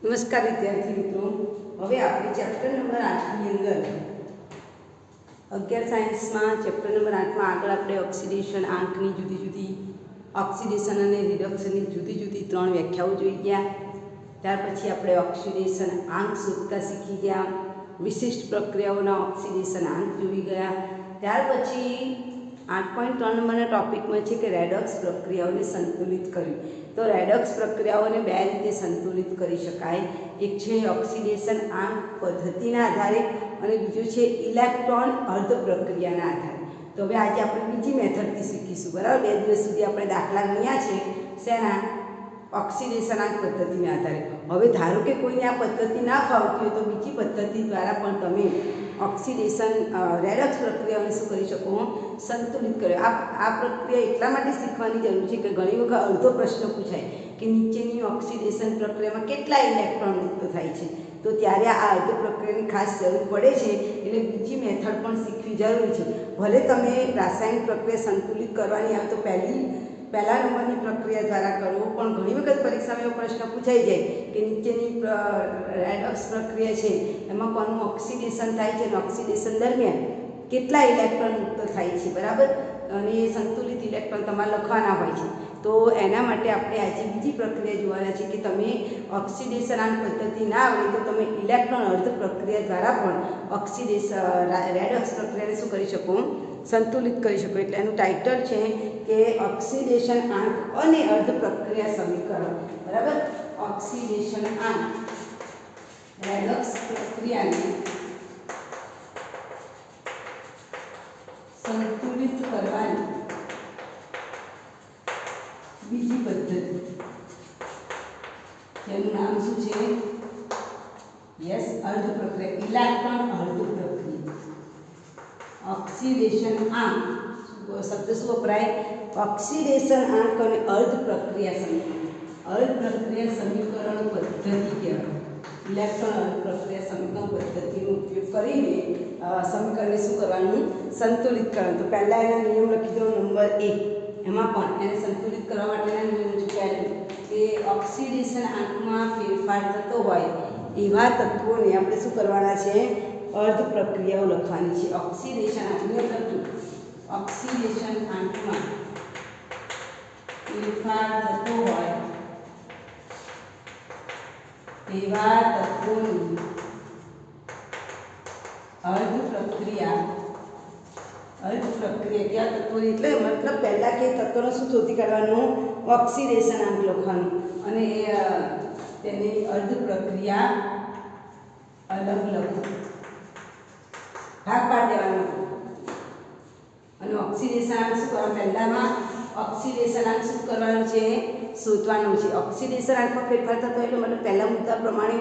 નમસ્કાર વિદ્યાર્થી મિત્રો, હવે આપણે ચેપ્ટર નંબર 8 ની અંદર 11 સાયન્સમાં ચેપ્ટર નંબર 8 માં આગળ આપણે ઓક્સિડેશન આંકની જુદી જુદી ઓક્સિડેશન અને રિડક્શનની જુદી જુદી 3 વ્યાખ્યાઓ જોઈ ગયા. ત્યાર પછી આપણે ઓક્સિડેશન આંક શોધતા શીખી ગયા, વિશિષ્ટ પ્રક્રિયાઓના ઓક્સિડેશન આંક જોઈ ગયા. ત્યાર પછી 8.3 નંબરના ટોપિકમાં છે કે રેડોક્સ પ્રક્રિયાઓને સંતુલિત કરવી. તો રેડોક્સ પ્રક્રિયાઓને બે રીતે સંતુલિત કરી શકાય. એક છે ઓક્સિડેશન આંક પદ્ધતિના આધારે અને બીજું છે ઇલેક્ટ્રોન અર્ધ પ્રક્રિયાના આધારે. તો હવે આજે આપણે બીજી મેથડથી શીખીશું, બરાબર. 2 દિવસ સુધી આપણે દાખલા ગણ્યા છે શેના? ઓક્સિડેશન આંક પદ્ધતિના આધારે. હવે ધારો કે કોઈને આ પદ્ધતિ ના ફાવતી હોય તો બીજી પદ્ધતિ દ્વારા પણ તમે ઓક્સિડેશન રેડોક્સ પ્રક્રિયાઓને શું કરી શકો? સંતુલિત કરો. આ પ્રક્રિયા એટલા માટે શીખવાની જરૂર છે કે ઘણી વખત અડધો પ્રશ્ન પૂછાય કે નીચેની ઓક્સિડેશન પ્રક્રિયામાં કેટલા ઇલેક્ટ્રોન મુક્ત થાય છે. તો ત્યારે આ અર્ધ પ્રક્રિયાની ખાસ જરૂર પડે છે, એટલે બીજી મેથડ પણ શીખવી જરૂરી છે. ભલે તમે રાસાયણિક પ્રક્રિયા સંતુલિત કરવાની આવે તો પહેલા નંબરની પ્રક્રિયા દ્વારા કરો, પણ ઘણી વખત પરીક્ષામાં એવો પ્રશ્ન પૂછાઈ જાય કે નીચેની રેડોક્સ પ્રક્રિયા છે એમાં કોનું ઓક્સિડેશન થાય છે અને ઓક્સિડેશન દરમિયાન કેટલા ઇલેક્ટ્રોન મુક્ત થાય છે, બરાબર. અને એ સંતુલિત ઇલેક્ટ્રોન તમારે લખવાના હોય છે. તો એના માટે આપણે આજે બીજી પ્રક્રિયા જોવાના છે કે તમે ઓક્સિડેશન આંક પદ્ધતિ ના આવડે તો તમે ઇલેક્ટ્રોન અર્ધ પ્રક્રિયા દ્વારા પણ રેડોક્સ પ્રક્રિયાને શું કરી શકો? સંતુલિત કરી શકો. એટલે એનું ટાઇટલ છે કે ઓક્સિડેશન આંક અને અર્ધ પ્રક્રિયા સમીકરણ, બરાબર. ઓક્સિડેશન આંક રેડોક્સ પ્રક્રિયાને સંતુલિત કરવાની બીજી પદ્ધતિ, જેનું નામ શું છે? યસ, અર્ધ પ્રક્રિયા, ઇલેક્ટ્રોન અર્ધ પ્રક્રિયા. ઓક્સિડેશન આંક શબ્દ શું વપરાય? ઓક્સિડેશન આંક અને અર્ધ પ્રક્રિયા સમીકરણ. અર્ધ પ્રક્રિયા સમીકરણ પદ્ધતિ કહેવાય. ઇલેક્ટ્રોન અર્ધ પ્રક્રિયા સમીકરણ પદ્ધતિનો ઉપયોગ કરીને સમીકરણને શું કરવાનું? સંતુલિત કરવાનું. તો પહેલા એના નિયમ લખી દો. નંબર 1 એમાં પણ એને સંતુલિત કરવા માટેના નિયમ છે. પહેલું કે ઓક્સિડેશન આંકમાં ફેરફાર થતો હોય એવા તત્વોને આપણે શું કરવાના છે? અર્ધ પ્રક્રિયાઓ લખવાની છે. ઓક્સિડેશન આંકને લખવું. ઓક્સિડેશન આંકમાં ફેરફાર થતો હોય એવા તત્વોની અર્ધ પ્રક્રિયા કયા તત્વોની? એટલે મતલબ પહેલા કે તત્વોનો શું શોધી કાઢવાનું? ઓક્સિડેશન આંક લખવાનું અને તેની અર્ધ પ્રક્રિયા અલગ લખો, ભાગ પાડી દેવાનો. અને ઓક્સિડેશન આંક શું કરવાનું? પહેલામાં ઓક્સિડેશન આંક શું કરવાનું છે? શોધવાનું છે. ઓક્સિડેશન આંકમાં ફેરફાર થતો એટલે મતલબ પહેલા મુદ્દા પ્રમાણે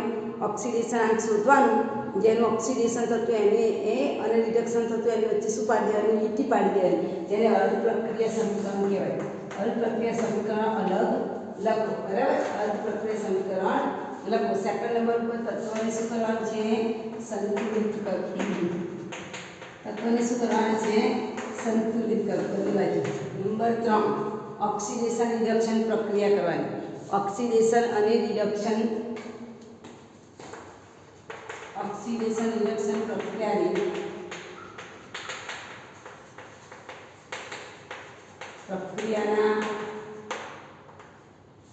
ઓક્સિડેશન આંક શોધવાનું. જેનું ઓક્સિડેશન થતું એને એ અને રિડક્શન થતું એની વચ્ચે શું પાડી દેવાની? લીટી પાડી દેવાની, જેને અર્ધ પ્રક્રિયા સમીકરણ કહેવાય. અર્ધ પ્રક્રિયા સમીકરણ અલગ લખો, બરાબર. અર્ધ પ્રક્રિયા સમીકરણ લખો. સેકન્ડ નંબર પર તત્વોને શું કરવાનું છે? સંતુલિત કરવું. તત્વોને શું કરવાના છે? સંતુલિત કરવું. નંબર 3 ઓક્સિડેશન રિડક્શન પ્રક્રિયા કરવાની. ઓક્સિડેશન અને રિડક્શન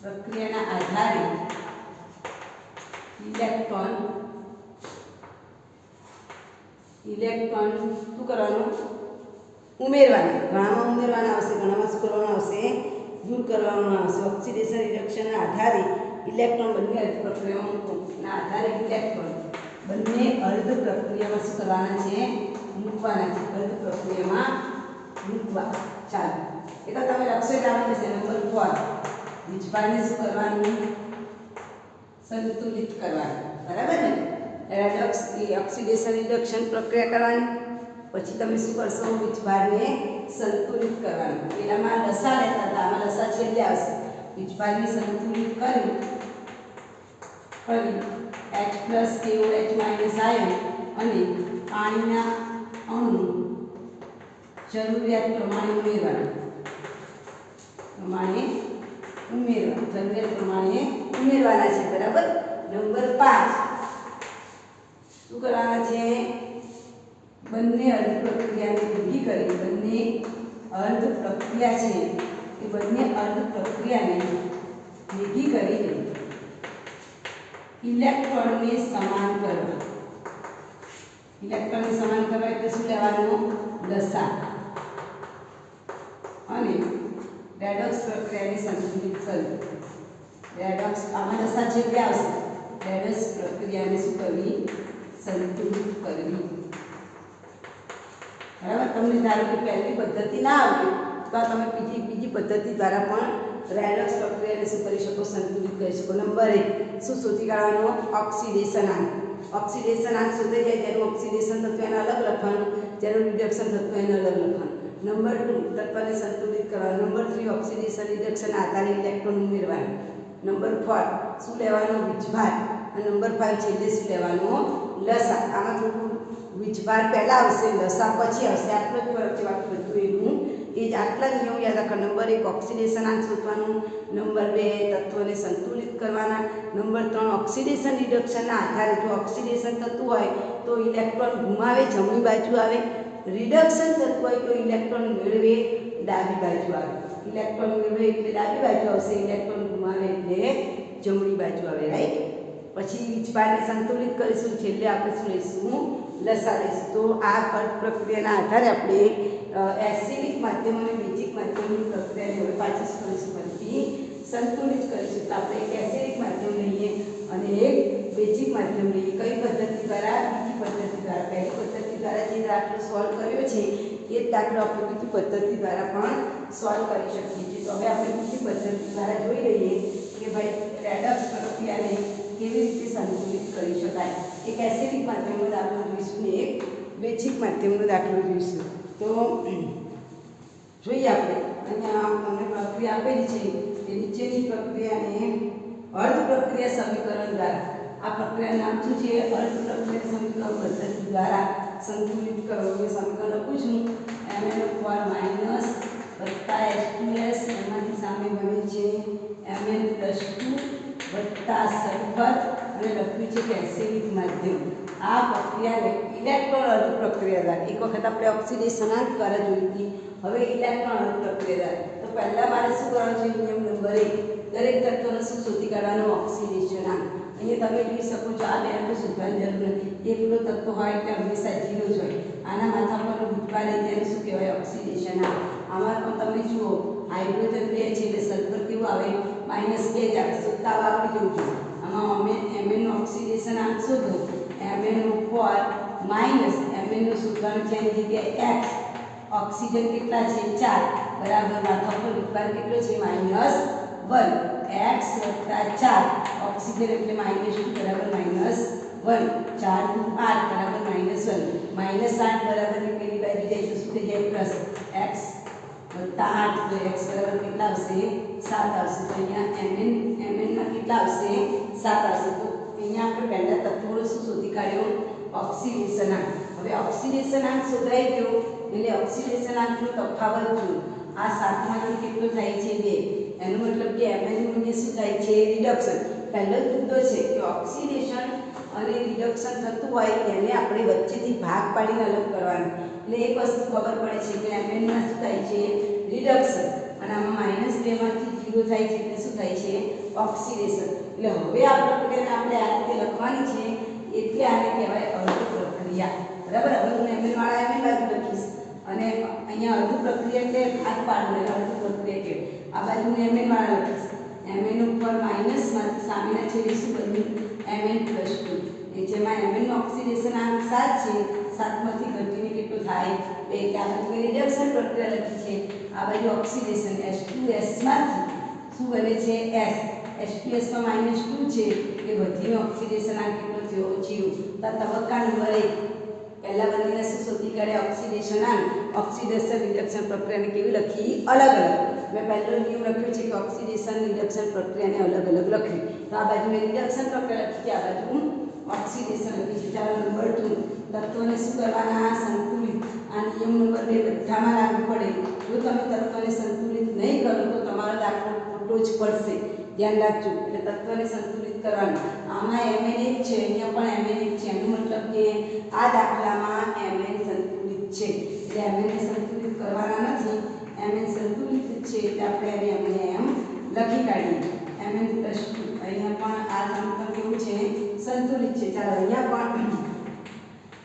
પ્રક્રિયાના આધારે ઇલેક્ટ્રોન શું કરવાનું? ઉમેરવાના. ઘણામાં ઉમેરવાના આવશે, ઘણામાં શું કરવાનું આવશે? દૂર કરવાનું આવશે. ઓક્સિડેશન રિડક્શનના આધારે ઇલેક્ટ્રોન બંને અર્ધ પ્રક્રિયાના આધારે ઇલેક્ટ્રોન બંને અર્ધ પ્રક્રિયામાં શું કરવાના છે? મૂકવાના છે. અર્ધ પ્રક્રિયામાં મૂકવા. ચાલો, એ તો તમે લખશો એટલે આવડી જશે. નંબર 4 વીજભારને શું કરવાનું? સંતુલિત કરવાનું, બરાબર ને. રેડોક્સ ઓક્સિડેશન રિડક્શન પ્રક્રિયા કરવાની, પછી તમે શું કરશો? વીજભારને સંતુલિત કરવાનું. પેલામાં લસા લેતા હતા, આમાં લસા છેલ્લે આવશે. વીજભારને સંતુલિત કરી H+KOH- આયન અને પાણીના અણુ જરૂરિયાત પ્રમાણે ઉમેરવાના છે, બરાબર. નંબર 5 શું કરવાના છે? બંને અર્ધ પ્રક્રિયાને ભેગી કરી, બંને અર્ધ પ્રક્રિયા છે એ બંને અર્ધ પ્રક્રિયાને ભેગી કરી ઇલેક્ટ્રોનને સમાન કરવા. ઇલેક્ટ્રોનને સમાન કરવા એટલે શું લેવાનું? લસા. અને રેડોક્સ પ્રક્રિયાને સંતુલિત કરવી. રેડોક્સ આમાં લસા છે કે આવશે? રેડોક્સ પ્રક્રિયાને શું કરવી? સંતુલિત કરવી. બરાબર. તમને ધારો કે પહેલી પદ્ધતિ ના આવતી તો તમે બીજી પદ્ધતિ દ્વારા પણ રેડોક્સ પ્રક્રિયાને શું કરી શકો? સંતુલિત કરી શકો. નંબર 1 શું શોધી કાઢવાનો? ઓક્સિડેશન આંક. ઓક્સિડેશન આંક શોધાઈ જાય જેનું ઓક્સિડેશન થતું એને અલગ લખવાનું, જેનું રિડક્શન થતું એને અલગ લખવાનું. નંબર 2 તત્વને સંતુલિત કરવાનું. નંબર 3 ઓક્સિડેશન રિડક્શન આધારે ઇલેક્ટ્રોન ઉમેરવાનું. નંબર 4 શું લેવાનું? વીજભાર. અને નંબર 5 છેલ્લે શું લેવાનું? લસા. આમાં થોડું વીજભાર પહેલા આવશે, લસા પછી આવશે. આટલો જ ફરક છે. બાકી બધું એનું એ જ. આટલા જ નિયમ યાદ રાખો. નંબર 1 ઓક્સિડેશન આંક શોધવાનું. નંબર 2 તત્વોને સંતુલિત કરવાના. નંબર 3 ઓક્સિડેશન રિડક્શનના આધારે જો ઓક્સિડેશન થતું હોય તો ઇલેક્ટ્રોન ગુમાવે, જમણી બાજુ આવે. રિડક્શન થતું હોય તો ઇલેક્ટ્રોન મેળવે, ડાબી બાજુ આવે. ઇલેક્ટ્રોન મેળવે એટલે ડાબી બાજુ આવશે, ઇલેક્ટ્રોન ગુમાવે એટલે જમણી બાજુ આવે. રાઈટ. પછી વીજભારને સંતુલિત કરીશું. છેલ્લે આપણે શું લઈશું? લસા લઈશું. તો આ અર્ધ પ્રક્રિયાના આધારે આપણે એસિડિક માધ્યમ અને બેઝિક માધ્યમની પ્રક્રિયાને હવે પાછી શું કરીશું? ફરીથી સંતુલિત કરીશું. તો આપણે એક એસિડિક માધ્યમ લઈએ અને એક બેઝિક માધ્યમ લઈએ. કઈ પદ્ધતિ દ્વારા? બીજી પદ્ધતિ દ્વારા. પહેલી પદ્ધતિ દ્વારા જે દાખલો સોલ્વ કર્યો છે એ જ દાખલો આપણે બીજી પદ્ધતિ દ્વારા પણ સોલ્વ કરી શકીએ છીએ. તો હવે આપણે બીજી પદ્ધતિ દ્વારા જોઈ લઈએ કે ભાઈ રેડોક્સ પ્રક્રિયાને કેવી રીતે સંતુલિત કરી શકાય. એક એસિડિક માધ્યમનો દાખલો જોઈશું ને એક બેઝિક માધ્યમનો દાખલો જોઈશું. તો જોઈએ આપણે અહીંયા મને પ્રક્રિયા આપેલી છે એ નીચેની પ્રક્રિયાને અર્ધ પ્રક્રિયા સમીકરણ દ્વારા, આ પ્રક્રિયાનું નામ શું છે? અર્ધ પ્રક્રિયા સમીકરણ પદ્ધતિ દ્વારા સંતુલિત કરો. એ સમીકરણ લખું છું Mn વત્તા H2S, એમાંથી સામે બને છે Mn+2 વત્તા સલ્ફર અને લખ્યું છે કે એસિડિક માધ્યમ. આ પ્રક્રિયાને ઇલેક્ટ્રોન અર્ધ પ્રક્રિયા દ્વારા, એક વખત આપણે ઓક્સિડેશન આંક દ્વારા જોઈ હતી, હવે ઇલેક્ટ્રોન અર્ધ પ્રક્રિયા દ્વારા. તો પહેલા મારે શું કરવાનું છે? નિયમ નંબર 1 દરેક તત્વને શું શોધી કાઢવાનું? ઓક્સિડેશન આંક. અહીંયા તમે જોઈ શકો છો આ બેનું શોધવાની જરૂર નથી. એકલો તત્વ હોય એટલે હંમેશા 0 જ હોય. આના માથા પરનો વીજભાર લઈ તેને શું કહેવાય? ઓક્સિડેશન આંક. આમાં પણ તમે જુઓ હાઇડ્રોજન 2 છે એટલે સલ્ફર કેવું આવે? -2 જ આવે. શોધતા આવડી જવું જોઈએ. આમાં Mn નો ઓક્સિડેશન આંક શોધો. Mn ઉપર માઇનસ Mn નું શોધવાનું છે એની જગ્યાએ x. ઓક્સિજન કેટલા છે? 4 બરાબર. માથા પર વીજભાર કેટલો છે? -1. x + 4 ઓક્સિજન એટલે -2 બરાબર -1. 4 × 8 બરાબર -1. -8 બરાબર ની પેલી બાજુ જાય તો શું થઈ જાય? પ્લસ x + 8 તો x બરાબર કેટલા આવશે? 7 આવશે. તો અહીંયા Mn માં કેટલા આવશે? 7 આવશે. તો અહીંયા આપણે પહેલા તત્વોનો શું શોધી કાઢ્યો? ઓક્સિડેશન આંક. હવે ઓક્સિડેશન આંક શોધાઈ ગયો એટલે ઓક્સિડેશન આંકનો તફાવત જો આ 7 માંથી કેટલો થાય છે? 2. એનો મતલબ કે Mn નું મૂલ્ય શું થાય છે? રિડક્શન. પહેલો જ મુદ્દો છે કે ઓક્સિડેશન અને રિડક્શન થતું હોય એને આપણે વચ્ચેથી ભાગ પાડીને અલગ કરવાનું. એટલે એક વસ્તુ ખબર પડે છે કે Mn માં શું થાય છે? રિડક્શન. અને આમાં -2 માંથી 0 થાય છે એટલે શું થાય છે? ઓક્સિડેશન. એટલે હવે આ પ્રક્રિયાને આપણે આ રીતે લખવાની છે એટલે આને કહેવાય અર્ધ પ્રક્રિયા. બરાબર. હવે હું Mn વાળા Mn બાજુ લખીશ અને અહીંયા અર્ધ પ્રક્રિયા એટલે ભાગ પાડવું, અર્ધ પ્રક્રિયા કે આ બાજુ હું Mn વાળા લખીશ. Mn ઉપર માઇનસ માંથી સામેના છેડે શું બન્યું? Mn+2. એ જેમાં Mn નો ઓક્સિડેશન આંક 7 છે. 7 માંથી ઘટીને કેટલો થાય? 2. કે આ બાજુ રિડક્શન પ્રક્રિયા લખી છે, આ બાજુ ઓક્સિડેશન. H2S માંથી શું બને છે? S. H2S માં -2 છે એ વધીને ઓક્સિડેશન આંક કેટલો થયો? 0. તો તબક્કા નંબર 1 પહેલા બંનેને શું શોધી કાઢે? ઓક્સિડેશન આંક. ઓક્સિડેશન રિડક્શન પ્રક્રિયાને કેવી લખી? અલગ અલગ. મેં પહેલો નિયમ લખ્યો છે કે ઓક્સિડેશન રિડક્શન પ્રક્રિયાને અલગ અલગ લખી. તો આ બાજુ મેં રિડક્શન પ્રક્રિયા લખી છે, આ બાજુ ઓક્સિડેશન લખી છે. ચાલો નંબર 2 તત્વોને શું કરવાના? સંતુલિત. આ નિયમ નંબર 2 બધામાં લાગુ પડે. જો તમે તત્વને સંતુલિત નહીં કરો તો તમારો દાખલો ખોટો જ પડશે. ધ્યાન રાખજો. એટલે તત્વને સંતુલિત કરવાનું. આમાં mn જ છે, અહીંયા પણ mn જ છે, એનો મતલબ કે આ દાખલામાં mn સંતુલિત છે. એટલે mn ને સંતુલિત કરવાના નથી, mn સંતુલિત છે એટલે આપણે હવે એમ લખી કાઢીએ mn + 2. અહીંયા પણ આ સમીકરણ કેવું છે? સંતુલિત છે. ચાલો અહીંયા પણ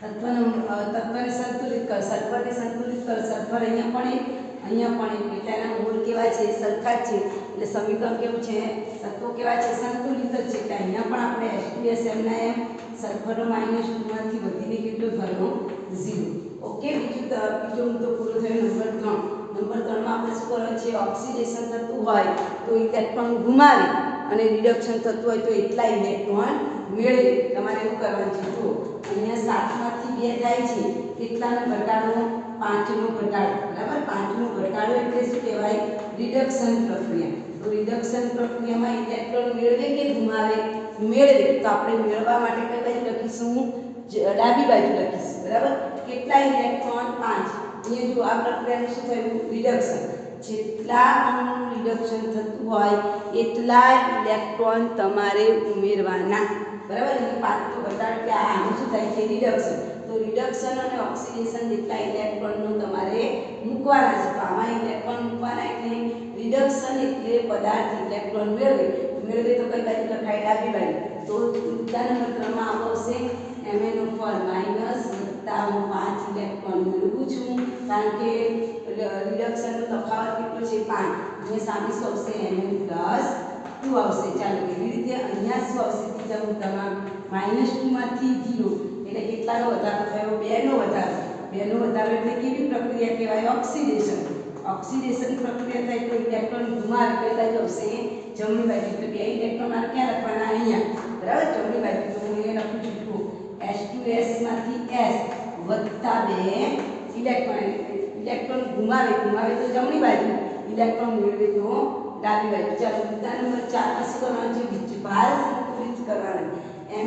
તત્વને સંતુલિત કર, સલ્ફરને સંતુલિત કર. સલ્ફર અહીંયા પણ એક એટલે એના મૂળ કેવા છે? સરખા જ છે. એટલે સમીકરણ કેવું છે? તત્વો કેવા છે? સંતુલિત જ છે. એટલે અહીંયા પણ આપણે H2SN ના એમ સલ્ફરનો -2 માંથી વધીને કેટલો થયો? 0. ઓકે, બીજો મુદ્દો પૂરો થયો. નંબર 3. નંબર 3 માં આપણે શું કરવાનું છે? ઓક્સિડેશન થતું હોય તો ઇલેક્ટ્રોન ગુમાવે અને રિડક્શન થતું હોય તો એટલા ઇલેક્ટ્રોન મેળવે. તમારે એવું કરવાનું છે. જો અહીંયા 7 માંથી 2 થાય છે, કેટલાનો ઘટાડો? 5 નો ઘટાડો. બરાબર, 5 નો ઘટાડો એટલે શું કહેવાય? રિડક્શન પ્રક્રિયા. તો રિડક્શન પ્રક્રિયામાં ઇલેક્ટ્રોન મેળવે કે ગુમાવે? મેળવે. તો આપણે મેળવવા માટે કઈ બાજુ લખીશું? ડાબી બાજુ લખીશું. બરાબર, કેટલા ઇલેક્ટ્રોન? 5. અહીંયા જો આ પ્રક્રિયાનું શું થયું? રિડક્શન. જેટલા અણુનું રિડક્શન થતું હોય એટલા ઇલેક્ટ્રોન તમારે ઉમેરવાના. બરાબર, એટલે 5 નો ઘટાડો કે આનું શું થાય છે? રિડક્શન. તો રિડક્શન અને ઓક્સિડેશન જેટલા ઇલેક્ટ્રોનનો તમારે મૂકવાના છે. તો આમાં ઇલેક્ટ્રોન મૂકવાના એટલે રિડક્શન એટલે પદાર્થ ઇલેક્ટ્રોન મેળવે તો કઈ બાજુ લખાય? ડાબી બાજુ. તો મુદ્દા નંબર 3 માં આવશે MnO માઈનસ વત્તા હું 5 ઇલેક્ટ્રોન મેળવું છું, કારણ કે રિડક્શનનો તફાવત કેટલો છે? 5. અહીંયા સામે શું આવશે? Mn + 2 આવશે. ચાલો એવી રીતે અહીંયા શું આવશે? ત્રીજા મુદ્દામાં -2 માંથી 0 એટલે કેટલાનો વધારો થયો? 2 નો વધારો. 2 નો વધારો એટલે કેવી પ્રક્રિયા કહેવાય? ઓક્સિડેશન. ઓક્સિડેશન પ્રક્રિયા થાય તો ઇલેક્ટ્રોન ગુમાવે કઈ બાજુ આવશે? જમણી બાજુ. તો 2 ઇલેક્ટ્રોન મારે ક્યાં લખવાના? અહીંયા. બરાબર, જમણી બાજુ. તો હું એ લખું છું H2S માંથી S વત્તા 2 ઇલેક્ટ્રોન. ઇલેક્ટ્રોન ગુમાવે તો જમણી બાજુ, ઇલેક્ટ્રોન મેળવે તો ડાબી બાજુ. ચાલો મુદ્દા નંબર 4 માં શું કરવાનું છે? વીજભાર સંતુલિત કરવાનું.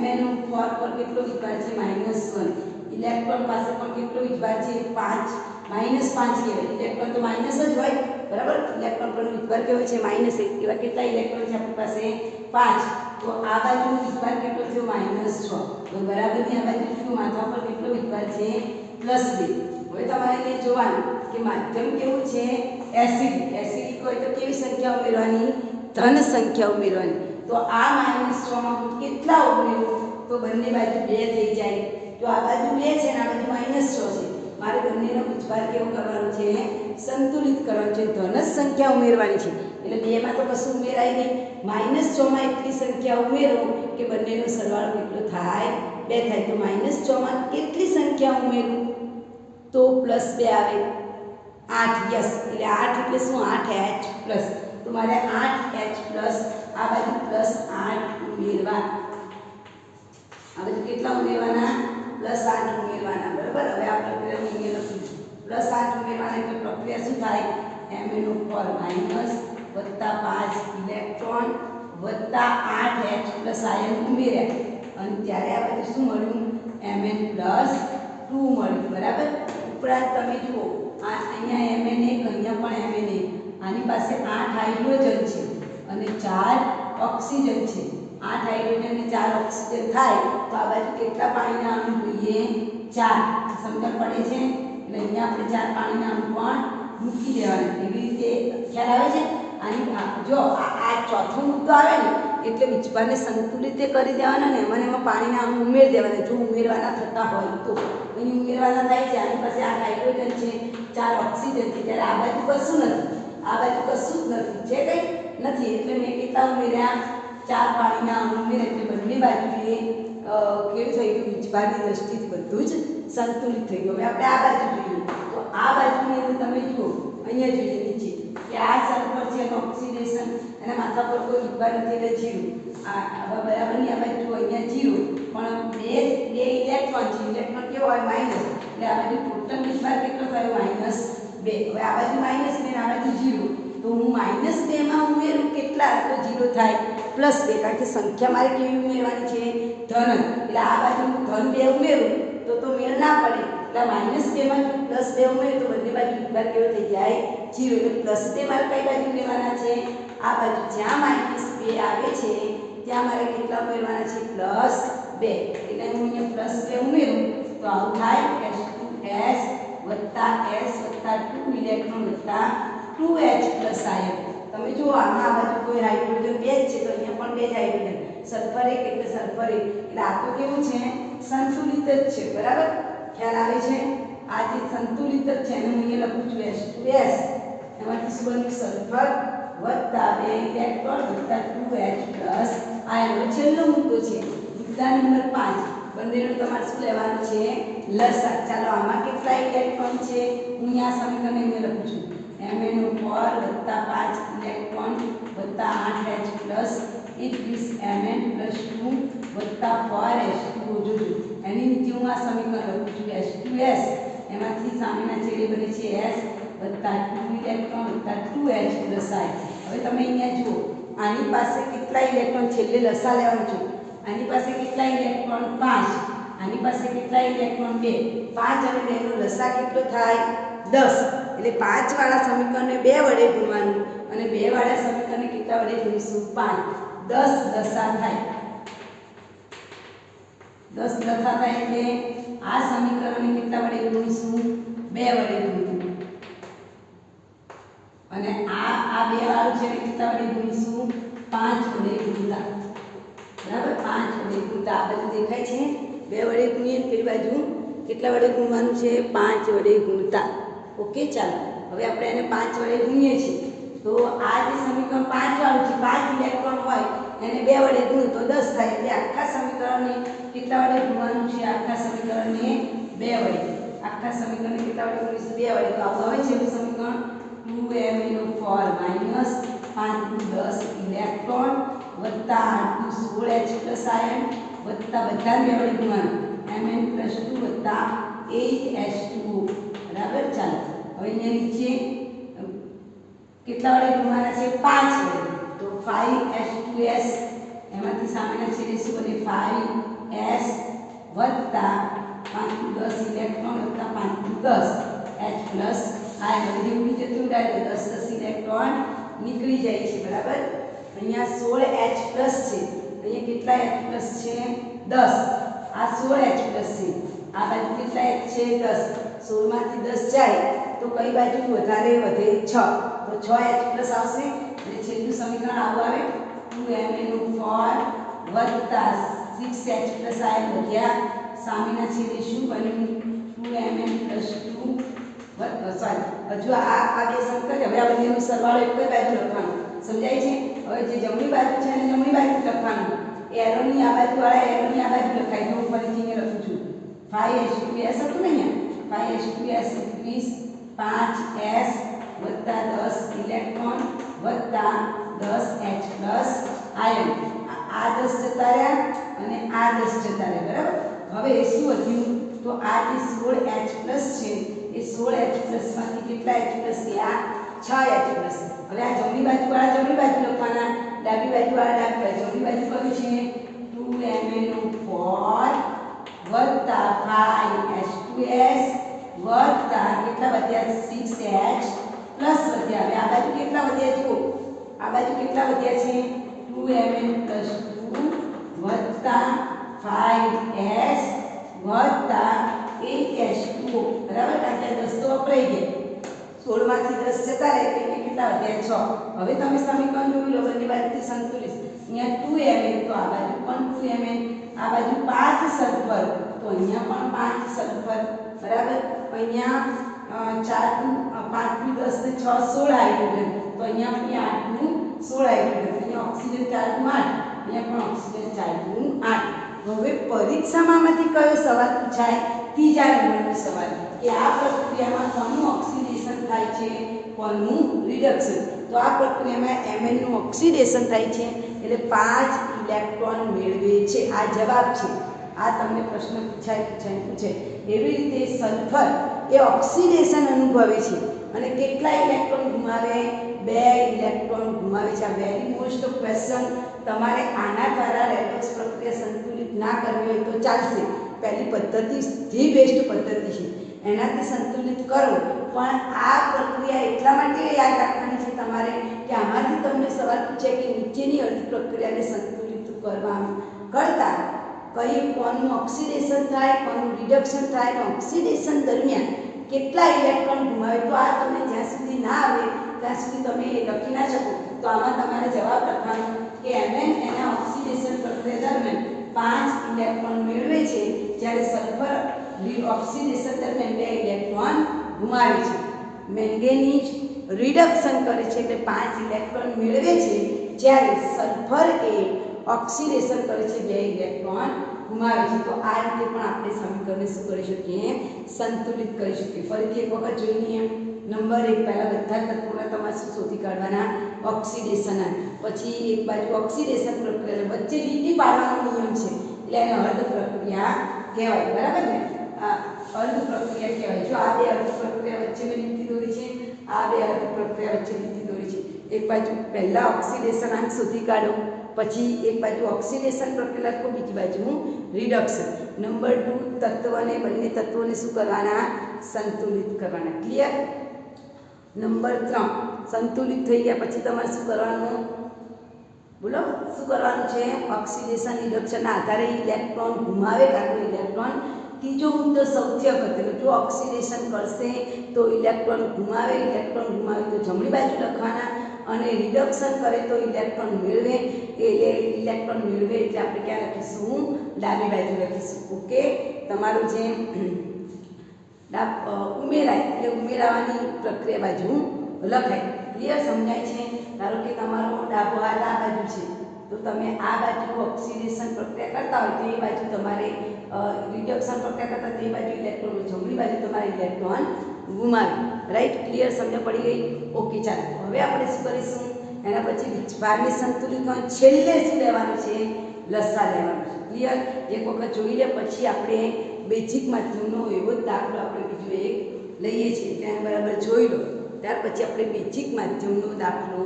MnO પર કેટલો વીજભાર છે? -1. ઇલેક્ટ્રોન પાસે પણ કેટલો વીજભાર છે? 5. -5 કહેવાય. ઇલેક્ટ્રોન તો માઇનસ જ હોય. બરાબર, ઇલેક્ટ્રોન પર વીજભાર કેવો છે? -1. એવા કેટલા ઇલેક્ટ્રોન છે આપણી પાસે? 5. તો આ બાજુનો વીજભાર કેટલો થયો? -6. તો બરાબરની આ બાજુ શું? માથા પર કેટલો વીજભાર છે? +2. હવે તમારે એ જોવાનું કે માધ્યમ કેવું છે? એસિડિક હોય તો કેવી સંખ્યા ઉમેરવાની? ધન સંખ્યા ઉમેરવાની. તો આ -6 માં હું કેટલા ઉમેરું? તો બંને બાજુ 2 થઈ જાય. જો આ બાજુ 2 છે અને આ બાજુ -6 છે, મારે બંનેનો વીજભાર કેવો કરવાનો છે? સંતુલિત કરવાનો છે. ધન જ સંખ્યા ઉમેરવાની છે. એટલે 2 માં તો કશું ઉમેરાય નહીં. -6 માં એટલી સંખ્યા ઉમેરો કે બંનેનો સરવાળો કેટલો થાય? 2 થાય. તો -6 માં કેટલી સંખ્યા ઉમેરું? તો +2 આવે. 8. યસ, એટલે 8 એટલે શું? 8H plus. તો મારે 8H પ્લસ આ બાજુ +8 ઉમેરવા. આ બાજુ કેટલા ઉમેરવાના? +8 ઉમેરવાના. બરાબર, હવે આ પ્રક્રિયા હું અહીંયા લખું છું. +8 ઉમેરવાના એટલે પ્રક્રિયા શું થાય? MnO માઈનસ વત્તા 5 ઇલેક્ટ્રોન વત્તા 8H પ્લસ આયન ઉમેર્યા અને ત્યારે આ બાજુ શું મળ્યું? Mn + 2 મળ્યું. બરાબર, ઉપરાંત તમે જુઓ અહીંયા Mn1, અહીંયા પણ Mn1. આની પાસે 8 હાઇડ્રોજન છે અને 4 ઓક્સિજન છે. 8 હાઇડ્રોજન અને 4 ઓક્સિજન થાય તો આ બાજુ કેટલા પાણીના અણુ જોઈએ? 4. સમજણ પડે છે? એટલે અહીંયા આપણે 4 પાણીના અણુ પણ મૂકી દેવાના. એવી રીતે ખ્યાલ આવે છે? આની જો આ ચોથો મુદ્દો આવે ને એટલે વીજભારને સંતુલિત કરી દેવાના ને એમાં પાણીના અણુ ઉમેરી દેવાના. જો ઉમેરવાના થતા હોય તો અહીં ઉમેરવાના થાય છે. આની પાસે 8 હાઇડ્રોજન છે, 4 ઓક્સિજન છે, ત્યારે આ બાજુ કશું નથી. આ બાજુ કશું જ નથી. છે કંઈ નથી. એટલે મેં કેટલા ઉમેર્યા? 4 પાણીના અણુ ઉમેર્યા. એટલે બંને બાજુએ કેવું થઈ ગયું? વીજભારની દ્રષ્ટિથી બધું જ સંતુલિત થઈ ગયું. હવે આપણે આ બાજુ જોઈએ તો આ બાજુની અંદર તમે જુઓ, અહીંયા જોઈએ નીચે કે આ સલ્ફર છે એનું ઓક્સિડેશન અને માથા પર કોઈ વીજભાર નથી એટલે 0. આ બરાબરની આ બાજુ અહીંયા 0 પણ બે ઇલેક્ટ્રોન છે. ઇલેક્ટ્રોન કેવો હોય? માઇનસ. એટલે આ બાજુ ટોટલ વીજભાર કેટલો થયો? -2. હવે આ બાજુ -2 આ બાજુ 0. તો હું -2 માં ઉમેરું કેટલા? તો 0 થાય. +2 કારણ કે સંખ્યા મારે કેવી ઉમેરવાની છે? ધન. એટલે આ બાજુ હું ધન 2 ઉમેરું તો મેળ ના પડે. એટલે -2 માં +2 ઉમેરું તો બંને બાજુ વીજભાર કેવો થઈ જાય? 0. એટલે +2 મારે કઈ બાજુ લેવાના છે? આ બાજુ. જ્યાં -2 આવે છે ત્યાં મારે કેટલા ઉમેરવાના છે +2 એટલે હું અહીંયા +2 ઉમેરું તો આવું થાય H2S વત્તા S વત્તા 2 ઇલેક્ટ્રોન વત્તા 2H આયન. તમે જુઓ આમાં આ બાજુ કોઈ હાઇડ્રોજન 2 જ છે તો અહીંયા પણ 2 જ હાઇડ્રોજન સલ્ફર 1 એટલે સલ્ફર 1 એટલે આ તો કેવું છે સંતુલિત જ છે બરાબર ખ્યાલ આવે છે આ જે સંતુલિત જ છે એને હું અહીંયા લખું છું H2S એમાંથી શું બન્યું સલ્ફર વત્તા 2 ઇલેક્ટ્રોન વત્તા 2H આયન. છેલ્લો મુદ્દો છે મુદ્દા નંબર 5 બંનેનું તમારે શું લેવાનું છે લસા. ચાલો આમાં કેટલા ઇલેક્ટ્રોન છે હું આ સમીકરણને અહીંયા લખું છું Mn4 વત્તા 5 ઇલેક્ટ્રોન વત્તા 8H it is Mn + 2 વત્તા 4H2O. જોજો એની નીચે હું આ સમીકરણ લખું છું H2S એમાંથી સામેના છેડે બને છે S વત્તા 2 ઇલેક્ટ્રોન વત્તા 2H આયન. હવે તમે અહીંયા જુઓ આની પાસે કેટલા ઇલેક્ટ્રોન છેલ્લે લસા લેવાનું છે આની પાસે કેટલા ઇલેક્ટ્રોન 5 આની પાસે કેટલા ઇલેક્ટ્રોન 2 5 અને 2 નો લસા કેટલો થાય 10 એટલે 5 વાળા સમીકરણને 2 વડે ગુણવાનું અને 2 વાળા સમીકરણને કેટલા વડે ગુણીશું 5 10 લસા થાય 10 લસા થાય એટલે આ સમીકરણને કેટલા વડે ગુણીશું 2 વડે ગુણીશું અને આ 2 વાળું છે કેટલા વડે ગુણીશું 5 વડે ગુણતા બરાબર 5 વડે ગુણતા આ બધું દેખાય છે 2 વડે ગુણીએ પેલી બાજુ કેટલા વડે ગુણવાનું છે 5 વડે ગુણતા. ઓકે ચાલો હવે આપણે એને 5 વડે ગુણીએ છીએ તો આ જે સમીકરણ 5 વાળું છે 5 ઇલેક્ટ્રોન હોય એને 2 વડે ગુણ તો 10 થાય એટલે આખા સમીકરણને કેટલા વડે ગુણવાનું છે આખા સમીકરણને 2 વડે આખા સમીકરણને કેટલા વડે ગુણીશું 2 વડે તો આવું આવે છે સમીકરણ 2Mn4 - 5 × 10 ઇલેક્ટ્રોન વત્તા 16H આયન વત્તા બધા 2 વડે ગુણવાનું Mn + 2 વત્તા 8H2O. બરાબર ચાલો હવે અહીંયા નીચે કેટલા વડે ગુણવાના છે 5 વડે તો 5H2S એમાંથી સામેના છેડે શું બને 5S વત્તા 5 × 10 ઇલેક્ટ્રોન વત્તા 5 × 10 H આયન. બધી ઉડી જતું જાય તો 10 10 ઇલેક્ટ્રોન નીકળી જાય છે બરાબર. અહીંયા 16H છે અહીંયા કેટલા H છે 10 આ 16H છે આ બાજુ કેટલા H છે 10 16 માંથી 10 જાય તો કઈ બાજુ વધારે વધે 6 તો 6H આવશે એટલે છેલ્લું સમીકરણ આવું આવે 2Mn4 વત્તા 6H આયન વધ્યા સામેના છેડે શું બન્યું 2Mn + 2 હજુ આ બે સમીકરણ હવે આ બંનેનો સરવાળો એક જ બાજુ લખવાનો સમજાય છે. હવે જે જમણી બાજુ છે એને જમણી બાજુ લખવાનું એરોની આ બાજુ વાળા એરોની આ બાજુ લખાય તો હું ફરીથી અહીંયા લખું છું 5H2S હતું ને અહીંયા 5H2S 5S વત્તા 10 ઇલેક્ટ્રોન વત્તા 10H આયન. આ 10 જતા રહ્યા અને આ 10 જતા રહ્યા બરાબર. હવે શું વધ્યું તો આ જે 16H છે એ 16H માંથી કેટલા H ગયા 6H. હવે આ જમણી બાજુ વાળા જમણી બાજુ લખવાના ડાબી બાજુ વાળા ડાબી બાજુ જમણી બાજુ કયું છે 2Mn4 વત્તા 5H2S વત્તા કેટલા વધ્યા 6H વધ્યા. હવે આ બાજુ કેટલા વધ્યા જુઓ આ બાજુ કેટલા વધ્યા છે 2Mn + 2 વત્તા 5S વત્તા 8H2O બરાબર. કારણ કે 10 તો વપરાઈ ગયા 16 માંથી 10 જતા રહે એટલે કેટલા વધ્યા 6. હવે તમે સમીકરણ જોઈ લો બંને બાજુથી સંતુલિત અહીંયા 2Mn તો આ બાજુ પણ 2Mn આ બાજુ 5 સલ્ફર તો અહીંયા પણ 5 સલ્ફર બરાબર. અહીંયા 4 5 × 10 ને 6 16 હાઇડ્રોજન તો અહીંયા પણ 8 નું 16 હાઇડ્રોજન અહીંયા ઓક્સિજન 4 નું 8 અહીંયા પણ ઓક્સિજન 4 નું 8. હવે પરીક્ષામાંથી કયો સવાલ પૂછાય ત્રીજા નંબરનો સવાલ કે આ પ્રક્રિયામાં કોનું ઓક્સિડેશન થાય છે કોનું રિડક્શન. તો આ પ્રક્રિયામાં Mn નું ઓક્સિડેશન થાય છે એટલે 5 ઇલેક્ટ્રોન મેળવે છે. આ જવાબ છે આ તમને પ્રશ્ન પૂછાય. એવી રીતે સલ્ફર એ ઓક્સિડેશન અનુભવે છે અને કેટલા ઇલેક્ટ્રોન ગુમાવે 2 ઇલેક્ટ્રોન ગુમાવે છે. આ વેરી મોસ્ટ ક્વેશ્ચન તમારે આના દ્વારા રેડોક્સ પ્રક્રિયા સંતુલિત ના કરવી હોય તો ચાલશે. પહેલી પદ્ધતિ જે બેસ્ટ પદ્ધતિ છે એનાથી સંતુલિત કરો પણ આ પ્રક્રિયા એટલા માટે યાદ રાખવાની છે તમારે કે આમાંથી તમને સવાલ પૂછે કે નીચેની અર્ધ પ્રક્રિયાને સંતુલિત કરતા કોનું ઓક્સિડેશન થાય, કોનું રિડક્શન થાય, અને ઓક્સિડેશન દરમિયાન કેટલા ઇલેક્ટ્રોન ગુમાવે. તો આ તમને જ્યાં સુધી ના આવે ત્યાં સુધી તમે લખી ના શકો. તો આમાં તમારે જવાબ લખવાનો કે Mn એના ઓક્સિડેશન પ્રક્રિયા દરમિયાન 5 ઇલેક્ટ્રોન મેળવે છે, જ્યારે સલ્ફર ઓક્સિડેશન દરમિયાન 2 ઇલેક્ટ્રોન ગુમાવે છે. મેંગેનીઝ રિડક્શન કરે છે એટલે 5 ઇલેક્ટ્રોન મેળવે છે, જ્યારે સલ્ફર એ ઓક્સિડેશન કરે છે 2 ઇલેક્ટ્રોન ગુમાવે છે. તો આ રીતે પણ આપણે સમીકરણને શું કરી શકીએ, સંતુલિત કરી શકીએ. ફરીથી એક વખત જોઈ લઈએ. નંબર 1 પહેલા બધા તત્વોના તમારે શું શોધી કાઢવાના, ઓક્સિડેશન. પછી એક બાજુ ઓક્સિડેશન પ્રક્રિયા વચ્ચે લીટી પાડવાનો નિયમ છે એટલે એને અર્ધ પ્રક્રિયા કહેવાય. બરાબર ને? આ અર્ધ પ્રક્રિયા કહેવાય. જો આ બે અર્ધ પ્રક્રિયા વચ્ચે મેં લીટી દોરી છે, આ બે અર્ધ પ્રક્રિયા વચ્ચે લીટી દોરી છે. એક બાજુ પહેલા ઓક્સિડેશન આંક શોધી કાઢો, પછી એક બાજુ ઓક્સિડેશન પ્રક્રિયા લખો, બીજી બાજુ રિડક્શન. નંબર 2 તત્વને બંને તત્વોને શું કરવાના, સંતુલિત કરવાના. ક્લિયર? નંબર 3 સંતુલિત થઈ ગયા પછી તમારે શું કરવાનું, બોલો શું કરવાનું છે, ઓક્સિડેશન રિડક્શનના આધારે ઇલેક્ટ્રોન ગુમાવે કાં તો ઇલેક્ટ્રોન. ત્રીજો મુદ્દો સૌથી અગત્યનો, જો ઓક્સિડેશન કરશે તો ઇલેક્ટ્રોન ગુમાવે તો જમણી બાજુ લખવાના, અને રિડક્શન કરે તો ઇલેક્ટ્રોન મેળવે. ઇલેક્ટ્રોન મેળવે એટલે આપણે ક્યાં લખીશું, ડાબી બાજુ લખીશું. ઓકે? તમારું જે ઉમેરાય એટલે ઉમેરાવાની પ્રક્રિયા બાજુ લખાય. ક્લિયર? સમજાય છે? ધારો કે તમારો ડાબો હાથ આ બાજુ છે, તો તમે આ બાજુ ઓક્સિડેશન પ્રક્રિયા કરતા હોય તો એ બાજુ તમારે રિડક્શન પ્રક્રિયા કરતા તે બાજુ ઇલેક્ટ્રોન, જમણી બાજુ તમારે ઇલેક્ટ્રોન ગુમાવે. રાઈટ? ક્લિયર? સમજ પડી ગઈ? ઓકે, ચાલો હવે આપણે શું કરીશું, એના પછી ભારને સંતુલિત છેલ્લે શું લેવાનું છે, લસા લેવાનું છે. ક્લિયર? એક વખત જોઈ લે પછી આપણે બેઝિક માધ્યમનો એવો જ દાખલો આપણે બીજો એક લઈએ છીએ, ત્યાં બરાબર જોઈ લો. ત્યાર પછી આપણે બેઝિક માધ્યમનો દાખલો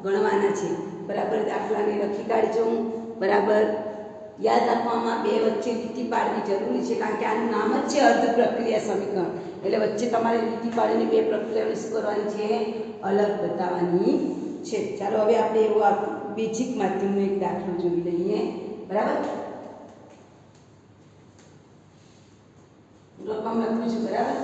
ગણવાના છે. બરાબર? દાખલાને લખી કાઢજો. બરાબર? યાદ રાખવામાં બે વચ્ચે લીટી પાડવી જરૂરી છે, કારણ કે આનું નામ જ છે અર્ધ પ્રક્રિયા સમીકરણ. એટલે વચ્ચે તમારે લીટી પાડીને બે પ્રક્રિયાઓને શું કરવાની છે, અલગ બતાવવાની છે. ચાલો હવે આપણે એવો બેઝિક માધ્યમનો એક દાખલો જોઈ લઈએ. બરાબર? રકમ લખું છું. બરાબર?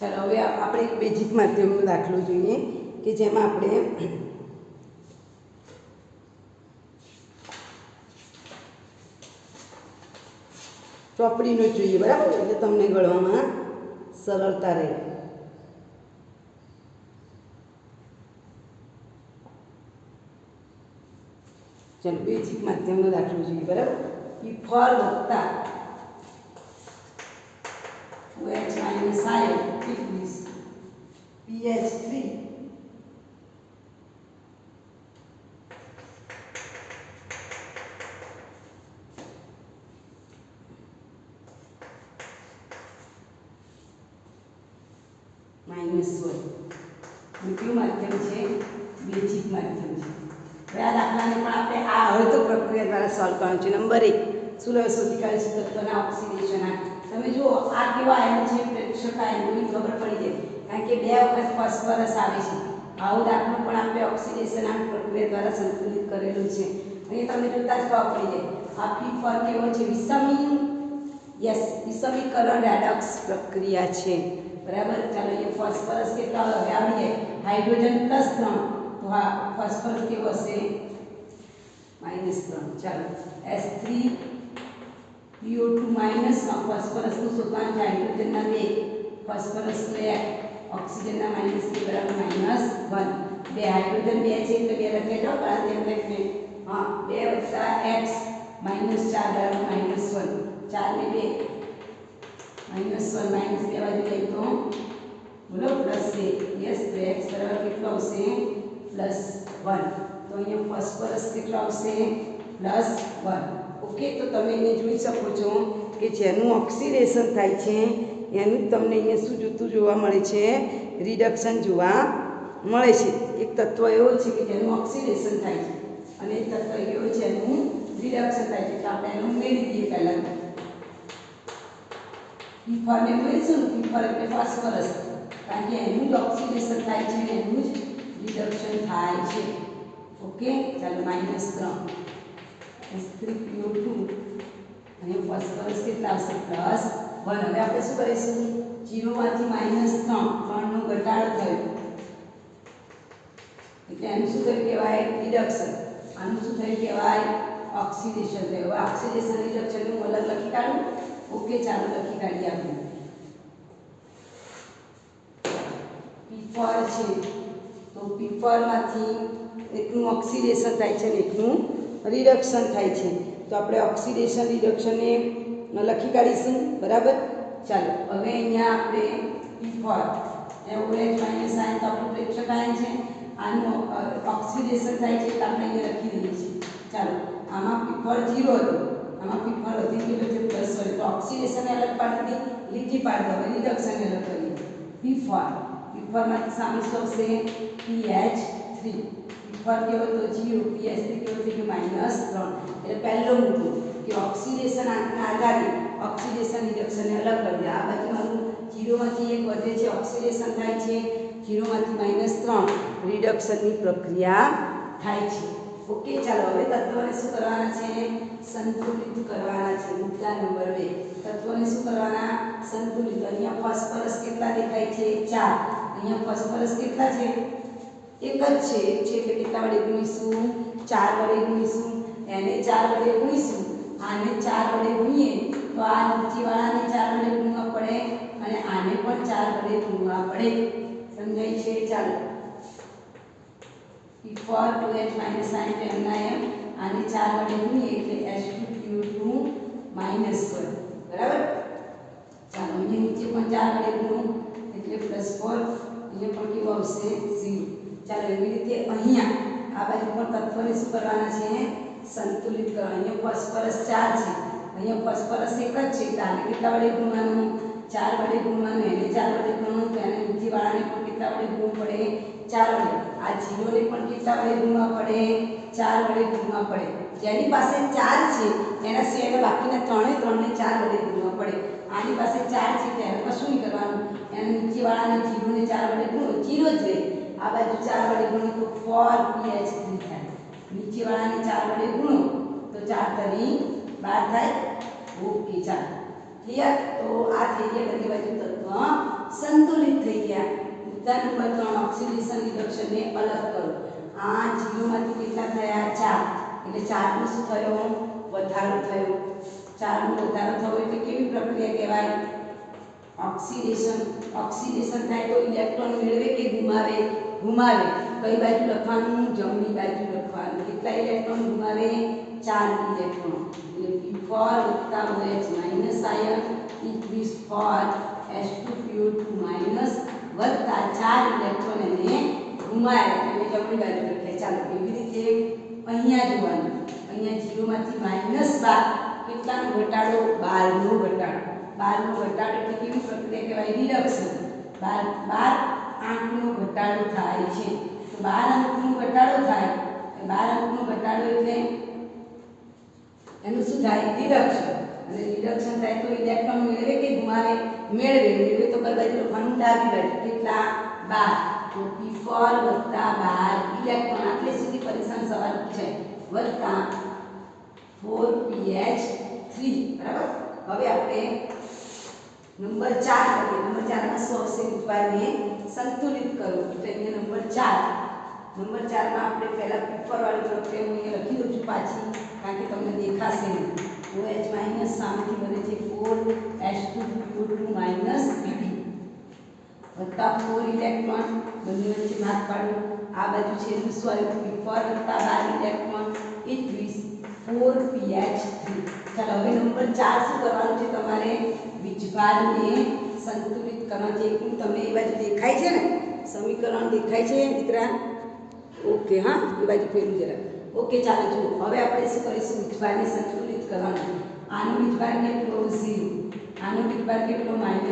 ચાલો હવે આપણે એક બેઝિક માધ્યમનો દાખલો જોઈએ કે જેમાં આપણે ચોપડીનો જોઈએ. બરાબર? એટલે તમને ગણવામાં સરળતા રહે. ચાલો બેઝિક માધ્યમનો દાખલો જોઈએ. બરાબર? ઇફર વત્તા 2h - ion equals pH3 -1. બીજું માધ્યમ છે બેઝિક માધ્યમ છે. હવે આ દાખલાને પણ આપણે આ અર્ધ પ્રક્રિયા દ્વારા સોલ્વ કરવાનું છે. નંબર 1 શું શોધી કાઢીશું, તત્વના ઓક્સિડેશન. તમે જુઓ આ કેવા આયન છે, પ્રેક્ષક આયનની ખબર પડી જાય, કારણ કે 2 વખત ફોસ્ફરસ આવે છે. આવો દાખલો પણ આપણે ઓક્સિડેશન આંક પ્રક્રિયા દ્વારા સંતુલિત કરેલું છે. અહીં તમને જોતા જ ખબર પડી જાય. આ ફર કેવો છે, વિષમીકરણ રેડોક્સ પ્રક્રિયા છે. બરાબર? ચાલો અહીંયા ફોસ્ફરસ કેટલા હવે આવી જાય, હાઇડ્રોજન +3, તો આ ફોસ્ફરસ કેવો હશે, -3. ચાલો S3 PO2 માઈનસ ફોસ્ફરસનું શોધવાનું છે, હાઇડ્રોજનના 2, ફોસ્ફરસનો 1, ઓક્સિજનના -2 બરાબર -1. 2 હાઇડ્રોજન 2 છે એટલે 2 લખી દો. કારણ કે એમને હા 2 + x -4 બરાબર -1. 4 ને 2 -1 -2 બાજુ લઈ તો બોલો +1. યસ, તો x બરાબર કેટલો આવશે, +1 તો અહીંયા ફોસ્ફરસ કેટલો આવશે +1 ઓકે તો તમે અહીંયા જોઈ શકો છો કે જેનું ઓક્સિડેશન થાય છે એનું તમને અહીંયા શું જોવા મળે છે રિડક્શન જોવા મળે છે એક તત્વ એવો છે કે જેનું ઓક્સિડેશન થાય છે અને એક તત્વ એવો છે એનું રિડક્શન થાય છે એટલે આપણે એનું ઉમેરી દઈએ પહેલાં પીફરને ઉમેરીશું ને પીફર એટલે ફોસ્ફરસ કારણ કે એનું જ ઓક્સિડેશન થાય છે અને એનું જ રિડક્શન થાય છે ઓકે ચાલો -3 H3PO2 અને ફોસ્ફરસ કેટલા આવશે +1 હવે આપણે શું કરીશું 0 માંથી -3 3 નો ઘટાડો થયો એટલે એનું શું થયું કહેવાય રિડક્શન આનું શું થયું કહેવાય ઓક્સિડેશન થયું હવે ઓક્સિડેશન રિડક્શન હું અલગ લખી કાઢું ઓકે ચાલો લખી કાઢીએ આપણે પીફર છે તો પીફરમાંથી એકનું ઓક્સિડેશન થાય છે અને એકનું રિડક્શન થાય છે તો આપણે ઓક્સિડેશન રિડક્શનને લખી કાઢીશું બરાબર ચાલો હવે અહીંયા આપણે પીફર OH માઇનસ આયન તો આપણું પ્રેક્ષક આયન છે આનું ઓક્સિડેશન થાય છે એટલે આપણે અહીંયા લખી દઈએ છીએ ચાલો આમાં પીફર 0 હતું આમાં પીફર વધી ગયું છે પ્લસ હોય તો ઓક્સિડેશન અલગ પાડી દીધી લીટી પાડી દો હવે રિડક્શન અલગ કરીએ પીફરમાંથી સામે શું આવશે PH3 પીફર કેવો તો 0 PH3 કેવો થઈ ગયો -3 એટલે પહેલો મુદ્દો કે ઓક્સિડેશન આંકના આધારે ઓક્સિડેશન રિડક્શનને અલગ કરી દે આ બાજુ મારું 0 માંથી 1 વધે છે ઓક્સિડેશન થાય છે 0 માંથી -3 રિડક્શનની પ્રક્રિયા થાય છે ઓકે ચાલો હવે તત્વને શું કરવાના છે સંતુલિત કરવાના છે મુદ્દા નંબર 2 તત્વને શું કરવાના સંતુલિત અહીંયા ફોસ્ફરસ કેટલા દેખાય છે 4 અહીંયા ફોસ્ફરસ કેટલા છે એક જ છે એટલે કેટલા વડે ગુણીશું 4 વડે ગુણીશું એને 4 વડે ગુણીશું આને 4 વડે ગુણીએ તો આ નીચેવાળાને 4 વડે ગુણવા પડે અને આને પણ 4 વડે ગુણવા પડે સમજાય છે ચાલો પીફર 2H માઇનસ આયન એમના એમ આને 4 વડે ગુણીએ એટલે H2PO2 -1 બરાબર ચાલો અહીંયા નીચે પણ 4 વડે ગુણો એટલે +4 અહીંયા પણ કેવું આવશે 0 ચાલો એવી રીતે અહીંયા આ બાજુ પણ તત્વને શું કરવાના છે સંતુલિત કરવા અહીંયા ફોસ્ફરસ 4 છે અહીંયા ફોસ્ફરસ એક જ છે તો આને કેટલા વડે ગુણવાનું 4 વડે ગુણવાનું એને 4 વડે ગુણવાનું તો એને નીચેવાળાને પણ કેટલા વડે ગુણવું પડે 4 વડે આ 0 ને પણ કેટલા વડે ગુણવા પડે 4 વડે ગુણવા પડે જેની પાસે 4 છે એના સિવાયના બાકીના 3 ને 4 વડે ગુણવા પડે આની પાસે 4 છે તો એને કશું નહીં કરવાનું એને નીચેવાળાને 0 ને 4 વડે ગુણો 0 જ રહે આ બાજુ 4 વડે ગુણો તો 4PH3 થાય નીચેવાળાને 4 વડે ગુણો તો 4 તરી 12 થાય ઓકે ચાલો ક્લિયર તો આ થઈ ગયા બધી બાજુ તત્વ સંતુલિત થઈ ગયા મુદ્દા નંબર 3 ઓક્સિડેશન રિડક્શનને અલગ કરો આ 0 માંથી કેટલા થયા 4 એટલે 4 નો શું થયો વધારો થયો 4 નો વધારો થયો એટલે કેવી પ્રક્રિયા કહેવાય ઓક્સિડેશન થાય તો ઇલેક્ટ્રોન મેળવે કે ગુમાવે કઈ બાજુ લખવાનું જમણી બાજુ લખવાનું કેટલા ઇલેક્ટ્રોન ગુમાવે 4 ઇલેક્ટ્રોન એટલે P4 + OH minus ion is four H2PO2 minus વત્તા 4 ઇલેક્ટ્રોન એને ગુમાવે એટલે જમણી બાજુ લખે ચાલો એવી રીતે અહીંયા જોવાનું અહીંયા 0 માંથી -12 કેટલાનો ઘટાડો 12 નો ઘટાડો 12 નો ઘટાડો એટલે કેવી પ્રક્રિયા કહેવાય રિડક્શન 12 આંકનો ઘટાડો થાય છે તો 12 અંકનો ઘટાડો થાય 12 અંકનો ઘટાડો એટલે એનું શું થાય રિડક્શન અને રિડક્શન થાય તો ઇલેક્ટ્રોન મેળવે કે ગુમાવે મેળવે તો કઈ બાજુ લખવાનું ડાબી બાજુ કેટલા 12 તો P4 + 12 ઇલેક્ટ્રોન આટલે સુધી પરીક્ષણ સવાલ છે વત્તા 4PH3 બરાબર હવે આપણે નંબર 4 કરીએ નંબર 4 માં શું આવશે ઉત્પાદને સંતુલિત કરવું તો અહીંયા નંબર 4 માં આપણે પહેલા પીફર વાળી પ્રક્રિયા હું અહીંયા લખી દઉં છું પાછી કારણ કે તમને દેખાશે નહીં OH માઇનસ સામેથી બને છે 4H2PO2 માઇનસ વત્તા 4 ઇલેક્ટ્રોન બંને વચ્ચે ભાગ પાડો આ બાજુ છે એનું શું આવ્યું પીફર વત્તા 12 ઇલેક્ટ્રોન ઇટ મીન્સ 4PH3 ચાલો હવે નંબર 4 શું કરવાનું છે તમારે વીજભારને સંતુલિત કરવાનું છે એકનું તમને એ બાજુ દેખાય છે ને સમીકરણ દેખાય છે દીકરા ઓકે હા એ બાજુ ફેરવું જરા ઓકે ચાલો જુઓ હવે આપણે શું કરીશું વીજભારને સંતુલિત કરવાનું આનો વીજભાર કેટલો 0 આનો વીજભાર કેટલો -1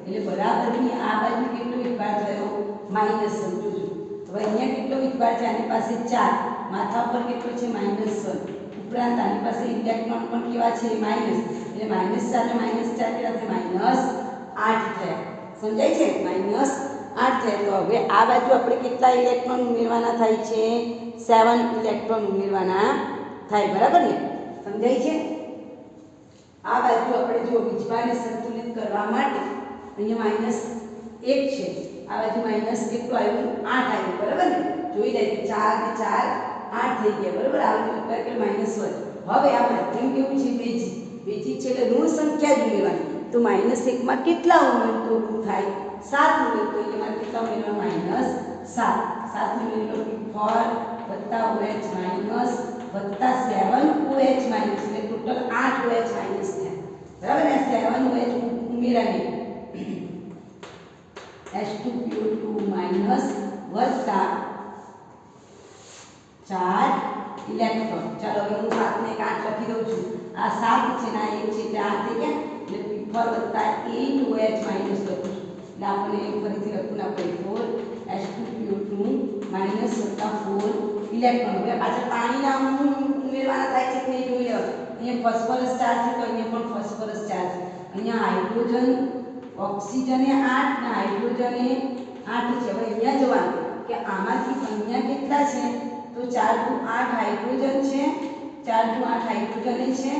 એટલે બરાબરની આ બાજુ કેટલો વીજભાર થયો -1 જોજો હવે અહીંયા કેટલો વીજભાર છે આની પાસે 4 માથા પર કેટલો છે -1 ઉપરાંત આની પાસે ઇલેક્ટ્રોન પણ કેવા છે માઇનસ એટલે -4 ને -4 કેટલા થાય -8 થયા સમજાય છે -8 થયા તો હવે આ બાજુ આપણે કેટલા ઇલેક્ટ્રોન ઉમેરવાના થાય છે 7 ઇલેક્ટ્રોન ઉમેરવાના થાય બરાબર ને સમજાય છે આ બાજુ આપણે જો વીજભારને સંતુલિત કરવા માટે અહીંયા -1 છે આ બાજુ માઈનસ કેટલું આવ્યું 8 આવ્યું બરાબર ને જોઈ લેજો 4 ને 4 8 થઈ ગયા બરાબર આ બાજુ કે -1 હવે આ મધ્યમ કેવું છે બેજી છે એટલે ઋણ સંખ્યા જ ઉમેરવાની તો -1 માં કેટલા ઉમેરો તો ઋણ થાય 7 ઉમેરો તો એમાં કેટલા ઉમેરવા -7 ઉમેરેલો P4 વત્તા OH માઈનસ વત્તા 7 OH માઈનસ એટલે ટોટલ 8 OH માઈનસ થયા બરાબર ને 7 OH ઉમેરાને H2PO2 માઈનસ વત્તા 4 ઇલેક્ટ્રોન ચાલો હવે હું 7 ને 8 લખી દઉં છું આ 7 છે ના 1 છે એટલે 8 થઈ ગયા એટલે P4 વત્તા 8 OH માઈનસ લખું છું એટલે આપણે ફરીથી લખવું ના પડે 4 H2PO2 માઈનસ વત્તા 4 ઇલેક્ટ્રોન હવે પાછળ પાણીના ઉમેરવાના થાય છે કે જોઈ લો અહીંયા ફોસ્ફરસ ચાર્જ છે તો અહીંયા પણ ફોસ્ફરસ ચાર્જ અહીંયા હાઇડ્રોજન ઓક્સિજન એ 8 ને હાઇડ્રોજન એ 8 છે હવે અહીંયા જોવાનું કે આમાંથી અહીંયા કેટલા છે તો 4 * 8 હાઇડ્રોજન છે 4 * 8 હાઇડ્રોજન છે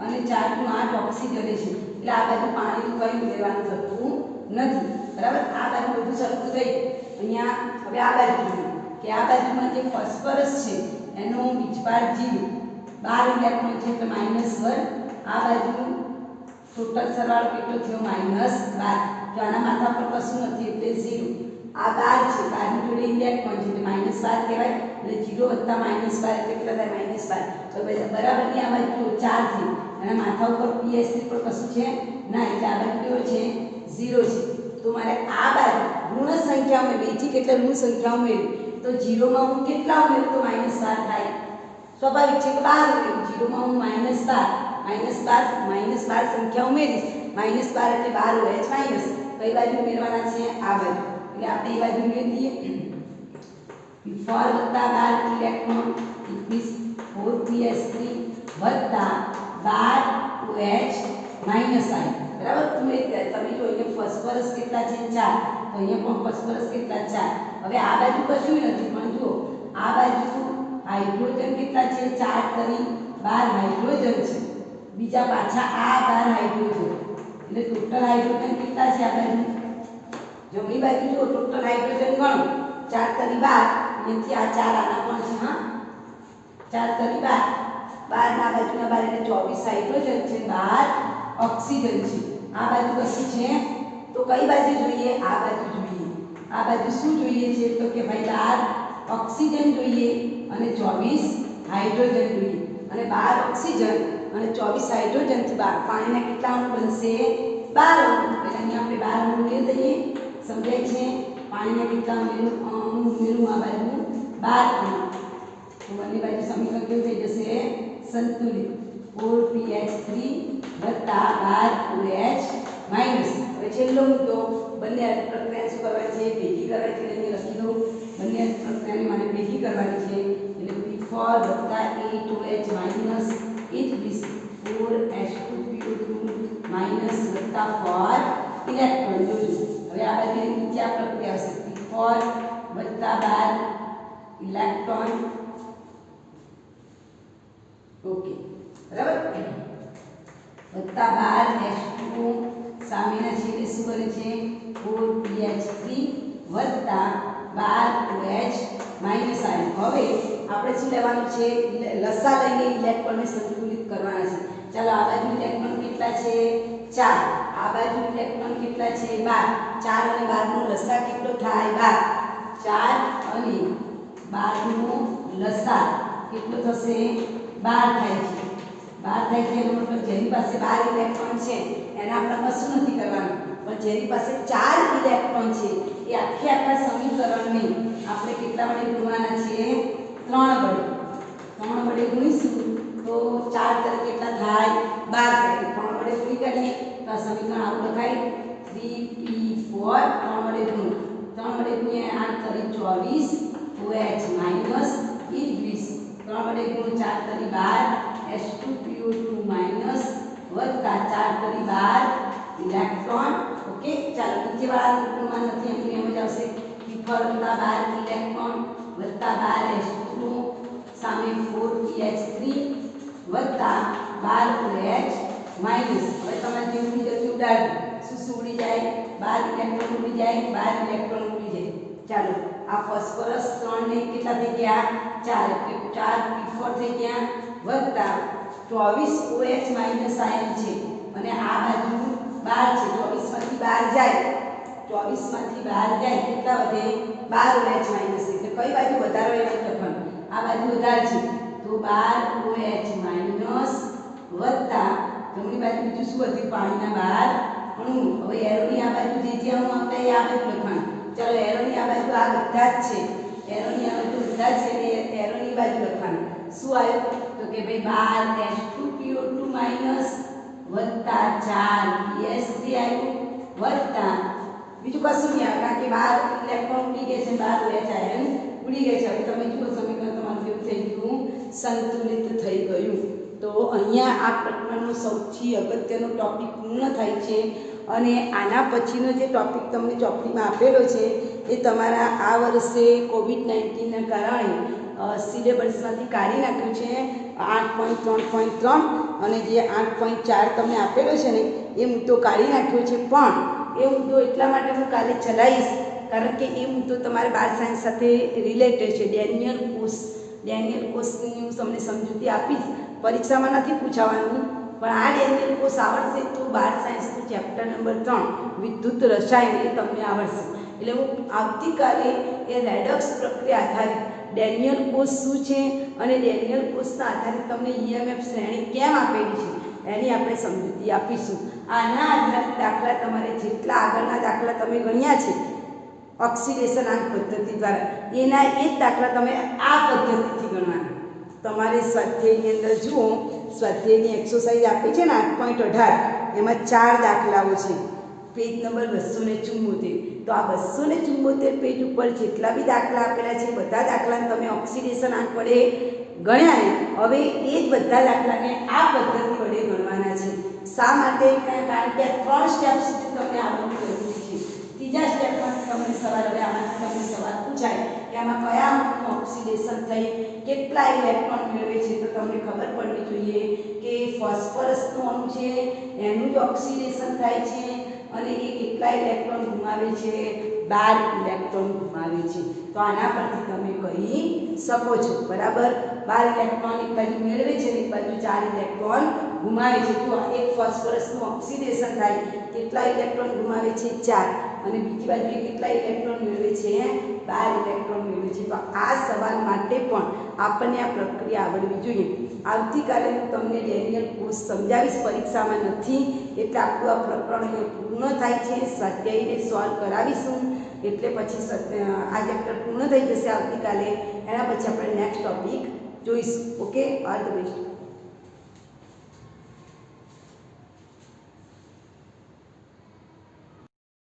અને 4 * 8 ઓક્સિજન છે એટલે આ બાજુ પાણીનું કઈ ઉમેરવાનું થતું નથી બરાબર આ બાજુ બધું સરખું થઈ અહીંયા હવે આ બાજુ જોઈએ કે આ બાજુમાં જે ફોસ્ફરસ છે એનો વીજભાર 0 12 ઇલેક્ટ્રોન છે એટલે -1 આ બાજુ ટોટલ સરવાળો કેટલો થયો -12 જો આના માથા પર કશું નથી એટલે 0 આ 12 છે 12 ની જોડે ઇલેક્ટ્રોન છે એટલે -12 કહેવાય એટલે 0 + -12 એટલે કેટલા થાય -12 તો બરાબરની આ બાજુ 4 થી અને માથા ઉપર PS3 પર કશું છે ના એટલે આ બાજુ કેવો છે 0 છે તો મારે આ બાજુ ઋણ સંખ્યામાં બેજી કેટલા ઋણ સંખ્યા ઉમેરી તો 0 માં હું કેટલા ઉમેરું તો -12 થાય સ્વાભાવિક છે કે 12 ઉમેરું 0 માં હું -12 સંખ્યા ઉમેરીશ -12 એટલે 12 OH માઈનસ કઈ બાજુ ઉમેરવાના છે આ બાજુ એટલે આપણે એ બાજુ ઉમેરી દઈએ P4 વત્તા 12 ઇલેક્ટ્રોન ઇક્વિસ 4PS3 વત્તા 12 OH માઈનસ આઈ બરાબર તમે જો અહીંયા ફોસ્ફરસ કેટલા છે 4 તો અહીંયા પણ ફોસ્ફરસ કેટલા 4 હવે આ બાજુ કશું નથી પણ જુઓ આ બાજુ હાઇડ્રોજન કેટલા છે 4 કરી 12 હાઇડ્રોજન છે બીજા પાછા આ 12 હાઇડ્રોજન એટલે ટોટલ હાઇડ્રોજન કેટલા છે આ બાજુ જમણી બાજુ જો ટોટલ હાઇડ્રોજન ગણો 4 કરી 12 અહીંથી આ 4 આના પણ છે હા 4 કરી 12 ના બાજુના 12 એટલે 24 હાઇડ્રોજન છે 12 ઓક્સિજન છે આ બાજુ કશું છે તો કઈ બાજુ જોઈએ આ બાજુ જોઈએ આ બાજુ શું જોઈએ છે તો કે ભાઈ 12 ઓક્સિજન જોઈએ અને 24 હાઇડ્રોજન જોઈએ અને 12 ઓક્સિજન અને 24 હાઇડ્રોજન થી પાણીના કેટલા અણુ બનશે 12 અણુ એટલે અહીંયા આપણે 12 અણુ ઉમેરી દઈએ સમજાય છે પાણીના કેટલા અણુ ઉમેરું આ બાજુ 12 અણુ તો બંને બાજુ સમીકરણ કેવું થઈ જશે સંતુલિત 4pH3 વત્તા 12OH માઈનસ હવે છેલ્લો મુદ્દો બંને પ્રક્રિયા શું કરવાની છે ભેગી કરવાની છે અહીં લખી દઉં બંને પ્રક્રિયાને મારે ભેગી કરવાની છે એટલે P4 વત્તા 8OH માઈનસ ઇક્વિસ 4H2PO2 માઈનસ વત્તા 4 ઇલેક્ટ્રોન જોજો હવે આ બાજુ નીચે આ પ્રક્રિયા હશે P4 વત્તા 12 ઇલેક્ટ્રોન ઓકે બરાબર વત્તા 12 H2O સામેના છેડે શું કરે છે 4pH3 વત્તા 12OH માઈનસ આયન હવે આપણે શું લેવાનું છે લસા લઈને ઇલેક્ટ્રોનને સંતુલિત કરવાના છે ચાલો આ બાજુ ઇલેક્ટ્રોન કેટલા છે 4 આ બાજુ ઇલેક્ટ્રોન કેટલા છે 12 4 અને 12 નો લસા કેટલો થાય 12 4 અને 12 નો લસા કેટલો થશે 12 થાય છે 12 થાય છે એનો મતલબ જેની પાસે 12 ઇલેક્ટ્રોન છે એને આપણે કશું નથી કરવાનું પણ જેની પાસે 4 ઇલેક્ટ્રોન છે એ આખા સમીકરણને આપણે કેટલા વડે ગુણવાના છે? 3 વડે. 3 વડે ગુણીશું તો 4 તરી કેટલા થાય? 12 થાય. 3 વડે ગુણી કરીએ તો આ સમીકરણ આવું લખાય 3p4 3 વડે ગુણ 3 વડે ગુણીએ 8 તરી 24 OH માઈનસ 20 3 વડે ગુણ 4 તરી 12 H2PO2 માઈનસ વત્તા 4 તરી 12 ઇલેક્ટ્રોન. ઓકે, ચાલો નીચેવાળા રૂપમાં નથી એમ જ આવશે. P4 વત્તા 12 ઇલેક્ટ્રોન વત્તા 12 H2O સામે 4pH3 વત્તા 12OH માઈનસ. હવે તમારે જેવું જલ્દી ઉડાડો શું ઉડી જાય? 12 ઇલેક્ટ્રોન ઉડી જાય, 12 ઇલેક્ટ્રોન ઉડી જાય. ચાલો આ ફોસ્ફરસ 3 ને કેટલા થઈ ગયા? 4 એટલે 4 P4 થઈ ગયા વત્તા 24 OH માઈનસ આયન છે અને આ બાજુ 12 છે. 24 માંથી 12 જાય, 24 માંથી 12 જાય કેટલા વધે? 12 OH માઈનસ. એટલે કઈ બાજુ વધારો એ લખવાનું? આ બાજુ વધારે છે તો 12 OH માઈનસ વત્તા જમણી બાજુ બીજું શું વધ્યું? પાણીના 12 અણુ. હવે એરોની આ બાજુ જે જે અણુ આવતા એ આ બાજુ લખવાનું. ચાલો એરોની આ બાજુ આ બધા જ છે, એરોની આ બાજુ બધા જ છે એટલે એરોની બાજુ લખવાનું. શું આવ્યું? તો કે ભાઈ 12 H2PO2 માઈનસ વત્તા 4 PS3 આવ્યું વત્તા બીજું કશું નહીં આવે કારણ કે 12 ઇલેક્ટ્રોન ઉડી ગયા છે, 12 OH આયન ઉડી ગયા છે. હવે તમે જુઓ સમીકરણ તમારું કેવું થઈ ગયું? સંતુલિત થઈ ગયું. તો અહીંયા આ પ્રકરણનો સૌથી અગત્યનો ટોપિક પૂર્ણ થાય છે અને આના પછીનો જે ટોપિક તમને ચોપડીમાં આપેલો છે એ તમારા આ વર્ષે COVID-19ના કારણે સિલેબસમાંથી કાઢી નાખ્યું છે. 8.3.3 અને જે 8.4 તમને આપેલો છે ને એ મુદ્દો કાઢી નાખ્યો છે. પણ એ મુદ્દો એટલા માટે હું કાલે ચલાવીશ કારણ કે એ મુદ્દો તમારે બાર સાયન્સ સાથે રિલેટેડ છે. ડેનિયલ કોષની હું તમને સમજૂતી આપીશ. પરીક્ષામાં નથી પૂછાવાનું પણ આ ડેનિયલ કોષ આવડશે તો બાર સાયન્સનું ચેપ્ટર નંબર 3 વિદ્યુત રસાયણ એ તમને આવડશે. એટલે હું આવતીકાલે એ રેડોક્સ પ્રક્રિયા આધારિત ડેનિયલ કોષ શું છે અને ડેનિયલ કોષના આધારે તમને EMF શ્રેણી કેમ આપેલી છે એની આપણે સમજૂતી આપીશું. આના આધારિત દાખલા તમારે જેટલા આગળના દાખલા તમે ગણ્યા છે ઓક્સિડેશન આંક પદ્ધતિ દ્વારા એના એ જ દાખલા તમે આ પદ્ધતિથી ગણવાના. તમારે સ્વાધ્યાયની અંદર જુઓ, સ્વાધ્યાયની એક્સરસાઇઝ આપી છે ને 8.18 એમાં 4 દાખલાઓ છે. Page number 274. તો આ 274 પેજ ઉપર જેટલા બી દાખલા આપેલા છે બધા દાખલાને તમે ઓક્સિડેશન આંક વડે ગણ્યા ને હવે એ જ બધા દાખલાને આ પદ્ધતિ વડે ગણવાના છે. શા માટે? કારણ કે આ 3 સ્ટેપ સુધી તમને આવડવું જરૂરી છે. ત્રીજા સ્ટેપમાં તમને સવાલ, હવે આમાંથી તમને સવાલ પૂછાય કે આમાં કયા અણુનું ઓક્સિડેશન થઈ કેટલા ઇલેક્ટ્રોન મેળવે છે તો તમને ખબર પડવી જોઈએ કે ફોસ્ફરસનું અણુ છે એનું જ ઓક્સિડેશન થાય છે અને એ કેટલા ઇલેક્ટ્રોન ગુમાવે છે? 12 ઇલેક્ટ્રોન ગુમાવે છે. તો આના પરથી તમે કહી શકો છો બરાબર. 12 ઇલેક્ટ્રોન એક બાજુ મેળવે છે અને એક બાજુ 4 ઇલેક્ટ્રોન ગુમાવે છે. તો એક ફોસ્ફરસનું ઓક્સિડેશન થાય કેટલા ઇલેક્ટ્રોન ગુમાવે છે? 4 અને બીજી બાજુ કેટલા ઇલેક્ટ્રોન મેળવે છે? 12 ઇલેક્ટ્રોન મેળવે છે. તો આ સવાલ માટે પણ આપણને આ પ્રક્રિયા આવડવી જોઈએ. આવતીકાલે હું તમને ડેનિયલ કોષ સમજાવીશ, પરીક્ષામાં નથી એટલે આપણું આ પ્રકરણ અહીંયા પૂર્ણ થાય છે. સ્વાધ્યાયને સોલ્વ કરાવીશું એટલે પછી આ ચેપ્ટર પૂર્ણ થઈ જશે આવતીકાલે. એના પછી આપણે નેક્સ્ટ ટોપિક જોઈશું. Okay, all the best.